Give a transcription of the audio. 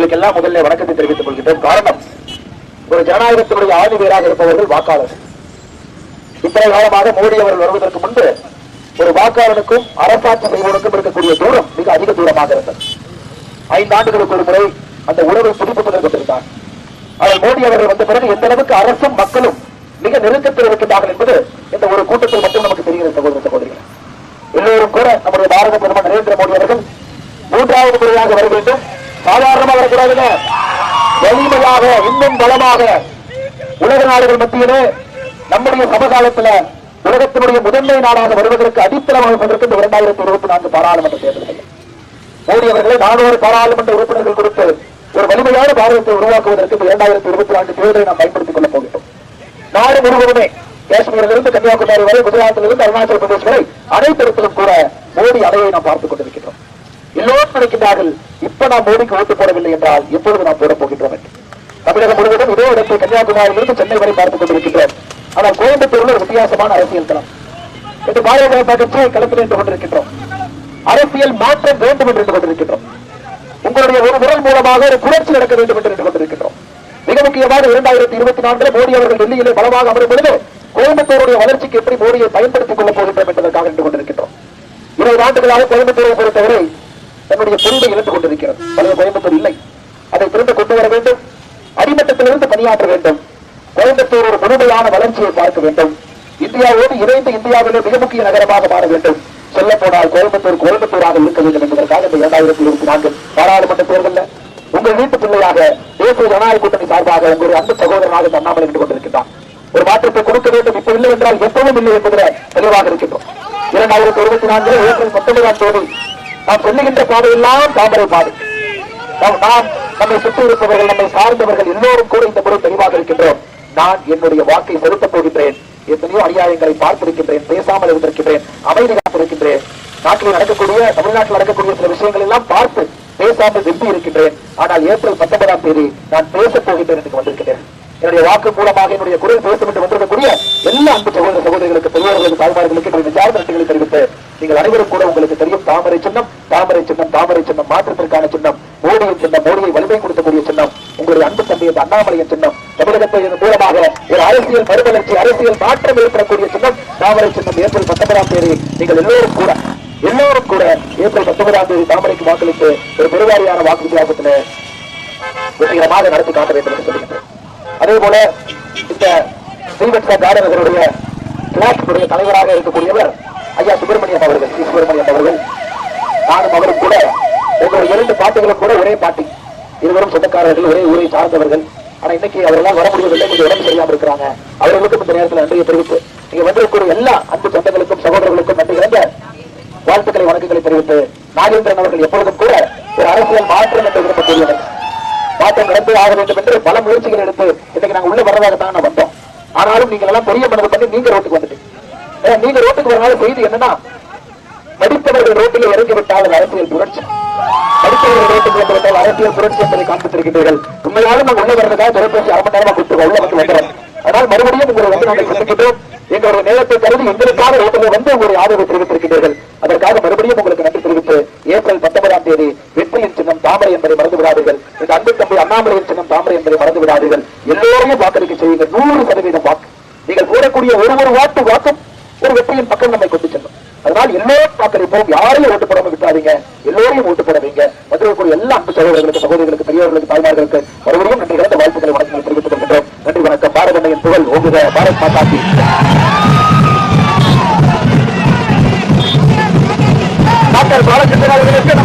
அவர்களுக்கெல்லாம் முதல்ல வணக்கத்தை தெரிவித்துக் கொள்கின்றோம். காரணம், ஒரு ஜனநாயகத்தினுடைய ஆதி வேராக இருப்பவர்கள் வாக்காளர்கள். இத்தனை காலமாக மோடி அவர்கள் வருவதற்கு முன்பு ஒரு வாக்காளனுக்கும் அரசாட்சி செய்வதற்கும் இருக்கக்கூடிய தூரம் மிக அதிக தூரமாக இருந்தது. 5 ஆண்டுகளுக்கு ஒரு முறை அந்த உறவை புதுப்பிப்பதற்கு கொண்டிருந்தார். ஆனால் மோடி அவர்கள் வந்த பிறகு எந்த அளவுக்கு அரசும் மக்களும் மிக நெருக்கத்தில் இருக்கின்றார்கள் என்பது இந்த ஒரு கூட்டத்தில் மட்டும் நமக்கு தெரிகிறது. சகோதர சகோதரிகள் எல்லோரும் கூட நம்முடைய பாரத பிரதமர் நரேந்திர மோடி அவர்கள் 3வது முறையாக வர வேண்டும். சாதாரணமாக வரக்கூடாதுங்க, வலிமையாக இன்னும் பலமாக உலக நாடுகள் மத்தியிலே நம்முடைய சமகாலத்தில் உலகத்தினுடைய முதன்மை நாடாக வருவதற்கு அடித்தளமாக கொண்டிருக்கின்ற 2024 பாராளுமன்ற தேர்தல்கள் மோடி அவர்களை 400 பாராளுமன்ற உறுப்பினர்கள் கொடுத்து ஒரு வலிமையான பாரதத்தை உருவாக்குவதற்கு 2024 தேர்தலை நாம் பயன்படுத்திக் கொள்ளப் போகிறோம். நாடு முழுவதுமே காஷ்மீரிலிருந்து கன்னியாகுமரி வரை, குஜராத்திலிருந்து அருணாச்சல பிரதேசம் வரை அனைத்திடத்திலும் கூட மோடி அலையை நாம் பார்த்துக் கொண்டிருக்கிறோம். எல்லோரும் நினைக்கிறார்கள், இப்ப நாம் மோடிக்கு ஓட்டு போடவில்லை என்றால் எப்பொழுது நாம் போடப் போகின்றோம் என்று. தமிழகம் முழுவதும் இதே இடத்தில் கன்னியாகுமரியிலிருந்து சென்னை வரை பார்த்துக் கொண்டிருக்கின்றோம். ஆனால் கோயம்புத்தூரில் ஒரு வித்தியாசமான அரசியல் களம் என்று பாரதிய ஜனதா கட்சியை களத்தில் நின்று கொண்டிருக்கின்றோம். அரசியல் மாற்றம் வேண்டும் என்று கொண்டிருக்கின்றோம். உங்களுடைய ஒரு விரல் மூலமாக ஒரு புரட்சி நடக்க வேண்டும் என்று கொண்டிருக்கின்றோம். மிக முக்கியமாக 2024 மோடி அவர்கள் டெல்லியிலே பலமாக அமரும் பொழுது கோயம்புத்தூருடைய வளர்ச்சிக்கு எப்படி மோடியை பயன்படுத்திக் கொள்ளப் போகின்றோம் என்பதற்காக நின்று கொண்டிருக்கின்றோம். 20 ஆண்டுகளாக கோயம்புத்தூரை பொறுத்தவரை தன்னுடைய பொருளை இழந்து கொண்டிருக்கிறது. பழைய கோயம்புத்தூர் இல்லை, அதை திரும்ப கொண்டு வர வேண்டும். அடிமட்டத்திலிருந்து பணியாற்ற வேண்டும். கோயம்புத்தூர் ஒரு முழுமையான வளர்ச்சியை பார்க்க வேண்டும். இந்தியாவோடு இணைந்து இந்தியாவிலே மிக முக்கிய நகரமாக மாற வேண்டும். சொல்ல போனால் கோயம்புத்தூர் கோயம்புத்தூராக இருக்க வேண்டும் என்பதற்காக இந்த 2024 பாராளுமன்ற தேர்தலில் உங்கள் வீட்டு பிள்ளையாக தேசிய ஜனநாயக கூட்டணி சார்பாக உங்களுடைய அன்பு சகோதரனாக அண்ணாமலை நின்று கொண்டிருக்கிறார். ஒரு மாற்றத்தை கொடுக்க வேண்டும். இப்ப இல்லை என்றால் எப்பவும் இல்லை என்பதில் தெளிவாக இருக்கின்றோம். 2024 ஏப்ரல் 19ஆம் தேதி நாம் சொல்லுகின்ற பாதையெல்லாம் தாமரை பாதை. நாம் நம்மை சுற்றி இருப்பவர்கள், நம்மை சார்ந்தவர்கள் எல்லோரும் கூட இந்த முறை தெளிவாக இருக்கின்றோம். நான் என்னுடைய வாக்கை செலுத்தப் போகின்றேன். எத்தனையோ அநியாயங்களை பார்த்திருக்கின்றேன், பேசாமல் இருந்திருக்கின்றேன், அமைதி காத்திருக்கின்றேன். நாட்டில் நடக்கக்கூடிய, தமிழ்நாட்டில் நடக்கக்கூடிய சில விஷயங்கள் எல்லாம் பார்த்து பேசாமல் வெற்றி இருக்கின்றேன். ஆனால் ஏப்ரல் 19ஆம் தேதி நான் பேசப் போகின்றேன் என்று வந்திருக்கிறேன். என்னுடைய வாக்கு மூலமாக என்னுடைய குரல் பேசும் என்று வந்திருக்கக்கூடிய எல்லா அன்பு சகோதர சகோதரிகளுக்கு, பெரியவர்களுக்கு, தாய்மார்களுக்கு என்னுடைய விசாரணை நன்றிகளை தெரிவித்து, நீங்கள் அனைவரும் கூட உங்களுக்கு தெரியும், தாமரை சின்னம், தாமரை சின்னம், தாமரை சின்னம், மாற்றத்திற்கான சின்னம், மோடியின் சின்னம், மோடியை வலிமை கொடுக்கக்கூடிய சின்னம், உங்களுடைய அன்பு தந்தை அண்ணாமலையின் சின்னம், தமிழகத்தை மூலமாக ஒரு அரசியல் மறுமலர்ச்சி, அரசியல் மாற்றம் ஏற்படக்கூடிய சின்னம் தாமரை சின்னம். ஏப்ரல் 19ஆம் தேதி நீங்கள் எல்லோரும் கூட ஏப்ரல் 19ஆம் தேதி தாமரைக்கு வாக்களித்து ஒரு பெருவாரியான வாக்கு வித்தியாசத்தில் வெற்றிகரமாக நடத்தி காட்ட வேண்டும் என்று சொல்லுகின்றேன். அதே போல இந்த ஸ்ரீவத்ச கார்டனுடைய கிளாஸுடைய தலைவராக இருக்கக்கூடியவர் ஐயா சுப்பிரமணியன் அவர்கள், ஸ்ரீ சுப்பிரமணியன் அவர்கள். நானும் அவரும் கூட உங்களுடைய 2 பாட்டிகளும் கூட ஒரே பாட்டி, இருவரும் சொந்தக்காரர்கள், ஒரே ஊரை சார்ந்தவர்கள். ஆனா இன்னைக்கு அவர்களால் வர முடிவதில்லை, கொஞ்சம் உடம்பு சரியாமல் இருக்கிறாங்க. அவர்களுக்கும் இந்த நேரத்தில் நன்றியை தெரிவித்து, நீங்க வந்திருக்கிற எல்லா அன்பு சொந்தங்களுக்கும் சகோதரர்களுக்கும் நன்றி இழந்த வாழ்த்துக்களை, வணக்கங்களை தெரிவித்து, நாகேந்திரன் அவர்கள் எப்பொழுதும் கூட ஒரு அரசியல் மாற்றம் என்று விரும்பக்கூடியவர். மாற்றம் நடந்தே ஆக வேண்டும் என்று பல முயற்சிகள் எடுத்து இன்னைக்கு நாங்கள் உள்ள வரதாகத்தான் நான் வந்தோம். ஆனாலும் நீங்கள் எல்லாம் பெரிய மனது பண்ணி நீங்க ரோட்டுக்கு வந்துட்டு, நீங்க ரோட்டுக்கு வரனால செய்தி என்னன்னா, படித்தவர்கள் ரோட்டில் இறங்கிவிட்டால் அரசியல் புரட்சி, படித்தவர்கள் ரோட்டுக்கு வந்துவிட்டால் அரசியல் புரட்சி என்பதை காண்பித்திருக்கின்றீர்கள். உண்மையாலும் நாங்கள் உள்ள வரதுக்காக தொலைபேசி 1/2 மணி நேரமா கொடுத்து உள்ள வந்து வந்துறோம். அதனால் மறுபடியும் உங்களை வந்து நாங்கள் சந்திக்கின்றோம். எங்களுடைய நேரத்தை கருதி எங்களுக்காக ரோட்டில் வந்து உங்களுடைய ஆதரவை தெரிவித்திருக்கின்றீர்கள். அதற்காக மறுபடியும் உங்களுக்கு நன்றி தெரிவித்து, ஏப்ரல் 19ஆம் தேதி வெற்றியின் சின்னம் தாமரை என்பதை மறந்து விடாதீர்கள். இந்த அன்பு தம்பி அண்ணாமலையின் சின்னம் தாமரை என்பதை மறந்து விடாதீர்கள். எல்லோரையும் வாக்களிக்க செய்யுங்கள். 100% வாக்கு. நீங்கள் கூறக்கூடிய ஒரு வாக்கும் ஒரு வெற்றியின் பக்கம் நம்மை கொண்டு செல்லும். அதனால் எல்லோரும் வாக்களிப்போம். யாரையும் ஓட்டு போடாம விட்டாதீங்க, எல்லோரையும் ஓட்டு போட வைங்க. மற்றவர்களுடைய எல்லா அன்பு சகோதரர்களுக்கு, சகோதரிகளுக்கு, பெரியவர்களுக்கு, தாய்மார்களுக்கு மறுபடியும் நன்றி கலந்த வாழ்த்துக்களை, வணக்கங்களை தெரிவித்துக் கொள்கின்றோம். நன்றி, வணக்கம். பாரத அன்னையின் புகழ் ஓங்குக. பாரத் மாதா கி. டாக்டர் பாலச்சந்திரன் அவர்களுக்கு